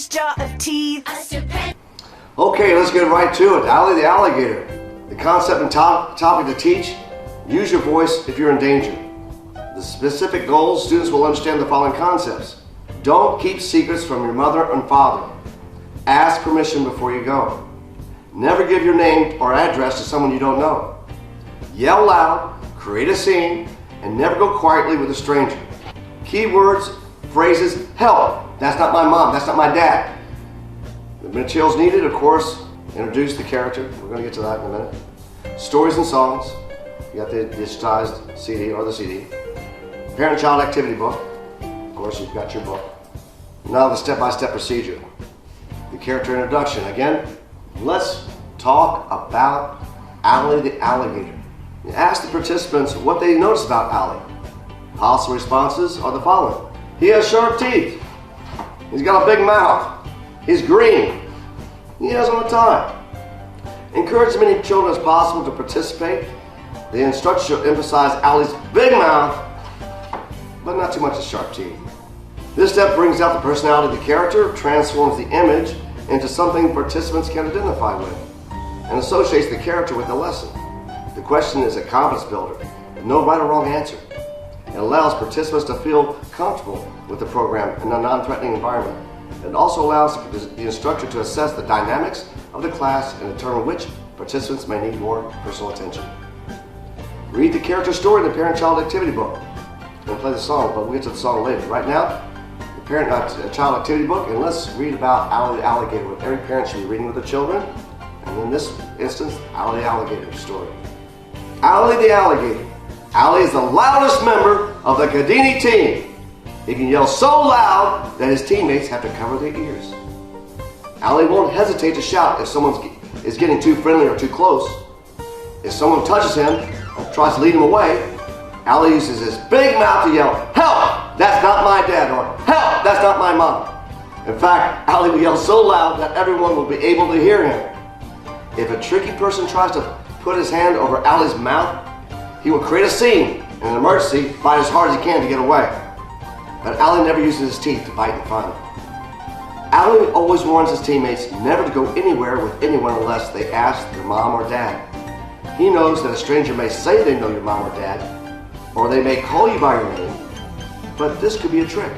jar of teeth. Okay, let's get right to it. Alli the Alligator. The concept and topic to teach: use your voice if you're in danger. The specific goals: students will understand the following concepts. Don't keep secrets from your mother and father. Ask permission before you go. Never give your name or address to someone you don't know. Yell loud, create a scene, and never go quietly with a stranger. Key words, phrases: help, that's not my mom, that's not my dad. The materials needed, of course, introduce the character. We're going to get to that in a minute. Stories and songs. You got the digitized CD or the CD. Parent-child activity book. Of course, you've got your book. Now the step-by-step procedure. The character introduction. Again, let's talk about Alli the Alligator. You ask the participants what they notice about Alli. Possible responses are the following. He has sharp teeth. He's got a big mouth. He's green. He has on a tie. Encourage as many children as possible to participate. The instructor should emphasize Alli's big mouth, but not too much of sharp teeth. This step brings out the personality of the character, transforms the image into something participants can identify with, and associates the character with the lesson. The question is a confidence builder, with no right or wrong answer. It allows participants to feel comfortable with the program in a non-threatening environment. It also allows the instructor to assess the dynamics of the class and determine which participants may need more personal attention. Read the character story in the parent-child activity book. I'm going to play the song, but we'll get to the song later. Right now, the parent-child activity book, and let's read about Alli the Alligator. Every parent should be reading with the children, and in this instance, Alli the Alligator story. Alli the Alligator. Alli is the loudest member of the Kidini team. He can yell so loud that his teammates have to cover their ears. Alli won't hesitate to shout if someone is getting too friendly or too close. If someone touches him or tries to lead him away, Alli uses his big mouth to yell, help, that's not my dad, or help, that's not my mom. In fact, Alli will yell so loud that everyone will be able to hear him. If a tricky person tries to put his hand over Alli's mouth, he will create a scene. In an emergency, fight as hard as he can to get away. But Alli never uses his teeth to bite and fun. Alli always warns his teammates never to go anywhere with anyone unless they ask their mom or dad. He knows that a stranger may say they know your mom or dad, or they may call you by your name, but this could be a trick.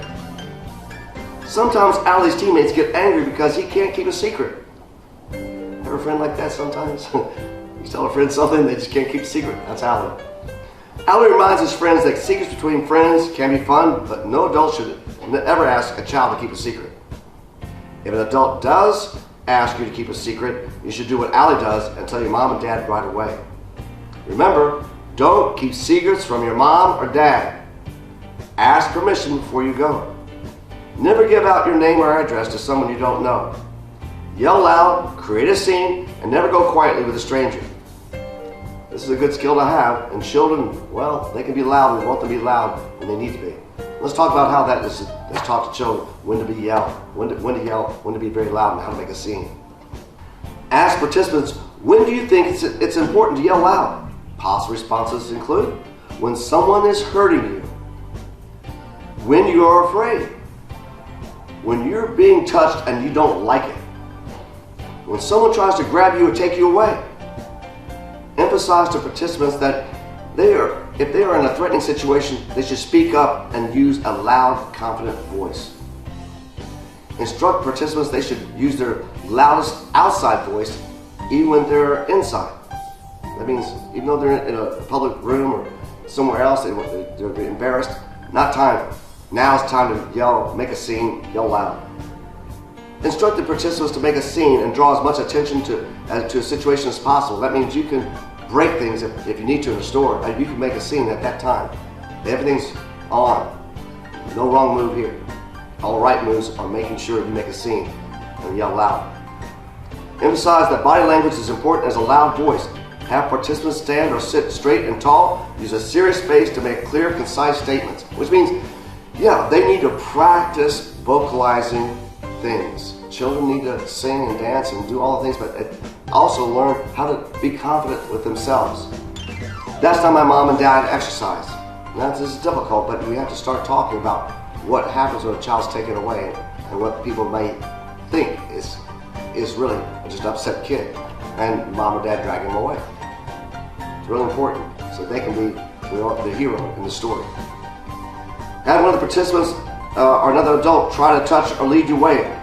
Sometimes Alli's teammates get angry because he can't keep a secret. Have a friend like that sometimes? You tell a friend something, they just can't keep a secret. That's Alli. Alli reminds his friends that secrets between friends can be fun, but no adult should ever ask a child to keep a secret. If an adult does ask you to keep a secret, you should do what Alli does and tell your mom and dad right away. Remember, don't keep secrets from your mom or dad. Ask permission before you go. Never give out your name or address to someone you don't know. Yell loud, create a scene, and never go quietly with a stranger. This is a good skill to have, and children, well, they can be loud. We want them to be loud when they need to be. Let's talk about how that is. Let's talk to children when to be yell, when to yell, when to be very loud, and how to make a scene. Ask participants, when do you think it's important to yell loud? Possible responses include when someone is hurting you, when you are afraid, when you're being touched and you don't like it, when someone tries to grab you or take you away. Emphasize to participants that if they are in a threatening situation, they should speak up and use a loud, confident voice. Instruct participants they should use their loudest outside voice even when they're inside. That means even though they're in a public room or somewhere else, they're embarrassed. Not time. Now it's time to yell, make a scene, yell loud. Instruct the participants to make a scene and draw as much attention to a situation as possible. That means you can break things if you need to in the store. You can make a scene at that time. Everything's on. No wrong move here. All right moves are making sure you make a scene and yell loud. Emphasize that body language is important as a loud voice. Have participants stand or sit straight and tall. Use a serious face to make clear, concise statements. Which means, yeah, they need to practice vocalizing things. Children need to sing and dance and do all the things, but also learn how to be confident with themselves. That's not my mom and dad exercise. Now, this is difficult, but we have to start talking about what happens when a child's taken away and what people may think is really just an upset kid, and mom or dad drag him away. It's really important so they can be the hero in the story. Have one of the participants or another adult try to touch or lead you away.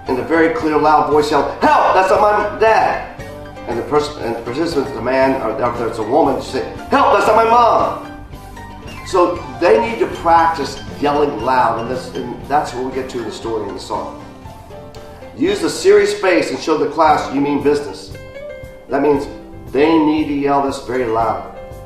In a very clear, loud voice, yell, "Help! That's not my dad!" And the participant, the man, or if it's a woman, say, "Help! That's not my mom!" So they need to practice yelling loud, and that's what we get to in the story in the song. Use a serious face and show the class you mean business. That means they need to yell this very loud.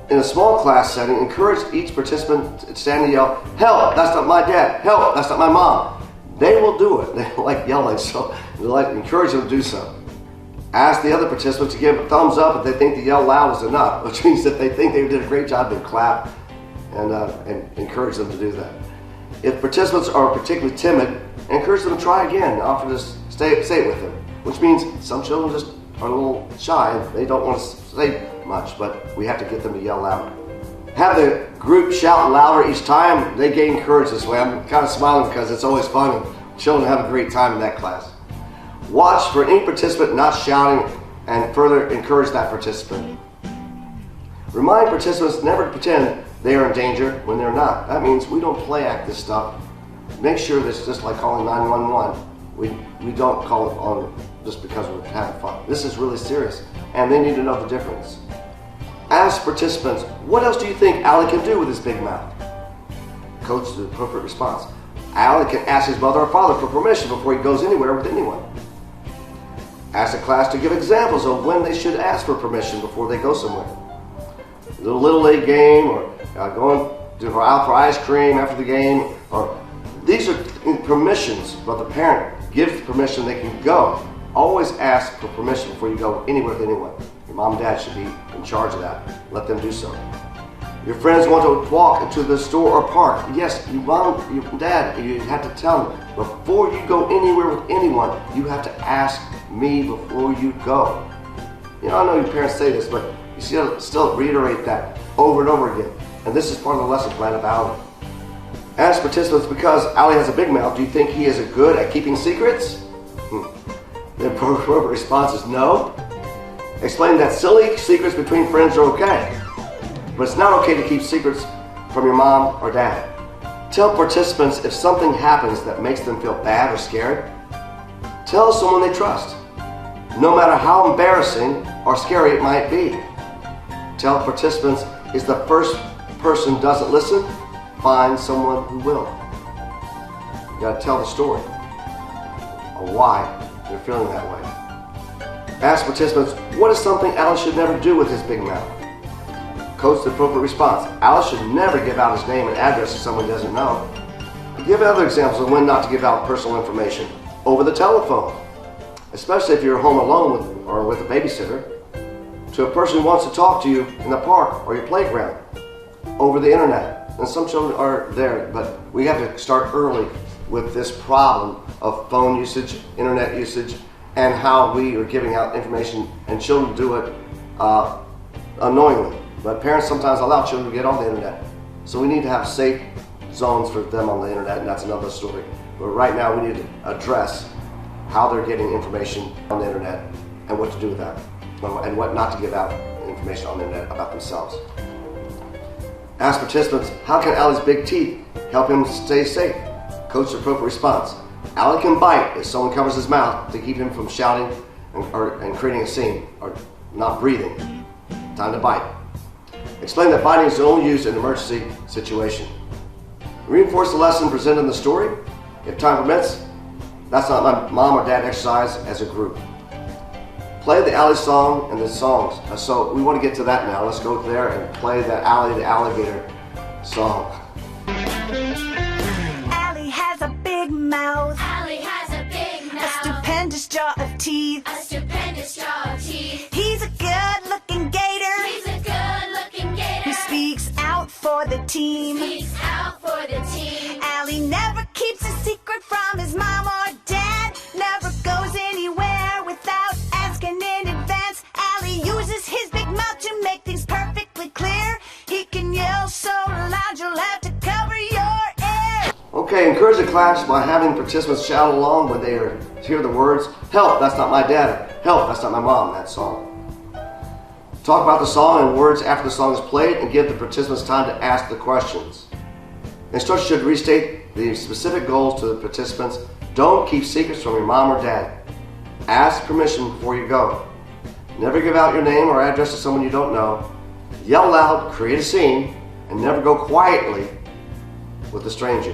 In a small class setting, encourage each participant to stand and yell, "Help! That's not my dad! Help! That's not my mom!" They will do it. They don't like yelling, so encourage them to do so. Ask the other participants to give a thumbs up if they think the yell loud is enough, which means if they think they did a great job, they clap and encourage them to do that. If participants are particularly timid, encourage them to try again. Offer to say it with them, which means some children just are a little shy. They don't want to say much, but we have to get them to yell louder. Have the group shout louder each time. They gain courage this way. I'm kind of smiling because it's always fun and children have a great time in that class. Watch for any participant not shouting and further encourage that participant. Remind participants never to pretend they are in danger when they're not. That means we don't play act this stuff. Make sure that it's just like calling 911. We don't call it on just because we're having fun. This is really serious, and they need to know the difference. Ask participants, what else do you think Alli can do with his big mouth? Coach the appropriate response. Alli can ask his mother or father for permission before he goes anywhere with anyone. Ask the class to give examples of when they should ask for permission before they go somewhere. A little league game, or going out for ice cream after the game, or these are permissions, but the parent gives permission they can go. Always ask for permission before you go anywhere with anyone. Your mom and dad should be in charge of that. Let them do so. Your friends want to walk into the store or park. Yes, your mom, your dad, you have to tell them, before you go anywhere with anyone, you have to ask me before you go. You know, I know your parents say this, but you still reiterate that over and over again. And this is part of the lesson plan of Alli. Ask participants, because Alli has a big mouth, do you think he is good at keeping secrets? The appropriate response is no. Explain that silly secrets between friends are okay, but it's not okay to keep secrets from your mom or dad. Tell participants if something happens that makes them feel bad or scared. Tell someone they trust, no matter how embarrassing or scary it might be. Tell participants if the first person doesn't listen, find someone who will. You gotta tell the story of why you're feeling that way. Ask participants, what is something Alli should never do with his big mouth? Coach the appropriate response. Alli should never give out his name and address to someone he doesn't know. Give other examples of when not to give out personal information over the telephone, especially if you're home alone or with a babysitter, to a person who wants to talk to you in the park or your playground, over the internet. And some children are there, but we have to start early with this problem of phone usage, internet usage, and how we are giving out information, and children do it unknowingly. But parents sometimes allow children to get on the internet. So we need to have safe zones for them on the internet, and that's another story. But right now we need to address how they're getting information on the internet and what to do with that, and what not to give out information on the internet about themselves. Ask participants, how can Alli's big teeth help him stay safe? Coach the appropriate response. Alli can bite if someone covers his mouth to keep him from shouting and creating a scene or not breathing. Time to bite. Explain that biting is only used in an emergency situation. Reinforce the lesson presented in the story. If time permits, that's not my mom or dad exercise as a group. Play the Alli song and the songs. So we want to get to that now. Let's go there and play that Alli the Alligator song. Alli has a big mouth. Alli has a big mouth. A stupendous jaw of teeth. A stupendous jaw of teeth. He's a good-looking gator. He's a good-looking gator. He speaks out for the team. Speaks out for the team. Alli never keeps a secret from his mom or dad. Never goes anywhere without asking in advance. Alli uses his big mouth to make things perfectly clear. He can yell so loud you'll have to cover your ear. Okay. Okay, encourage the class by having participants shout along when they hear the words, "Help, that's not my dad." "Help, that's not my mom," that song. Talk about the song and words after the song is played and give the participants time to ask the questions. Instructors should restate the specific goals to the participants. Don't keep secrets from your mom or dad. Ask permission before you go. Never give out your name or address to someone you don't know. Yell loud, create a scene, and never go quietly with a stranger.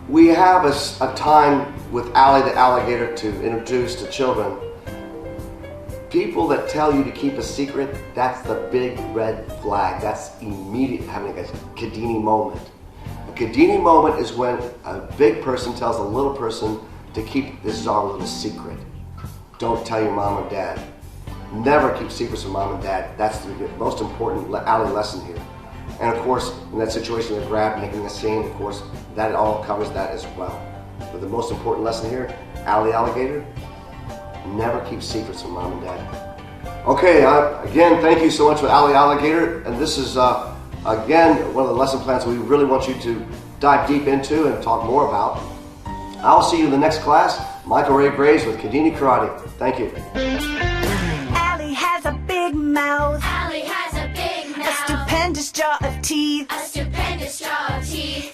We have a time with Alli the Alligator to introduce to children. People that tell you to keep a secret, that's the big red flag. That's immediate having a Kidini moment. A Kidini moment is when a big person tells a little person to keep, this is our little secret. Don't tell your mom or dad. Never keep secrets from mom and dad. That's the most important Alli lesson here. And of course, in that situation, the grab, making a scene, of course, that all covers that as well. But the most important lesson here, Alli Alligator, never keep secrets from mom and dad. Okay, again, thank you so much for Alli Alligator. And this is, again, one of the lesson plans we really want you to dive deep into and talk more about. I'll see you in the next class. Michael Ray Graves with Kidini Karate. Thank you. Alli has a big mouth, Alli has a big a mouth, stupendous jaw of teeth. a stupendous jaw of teeth.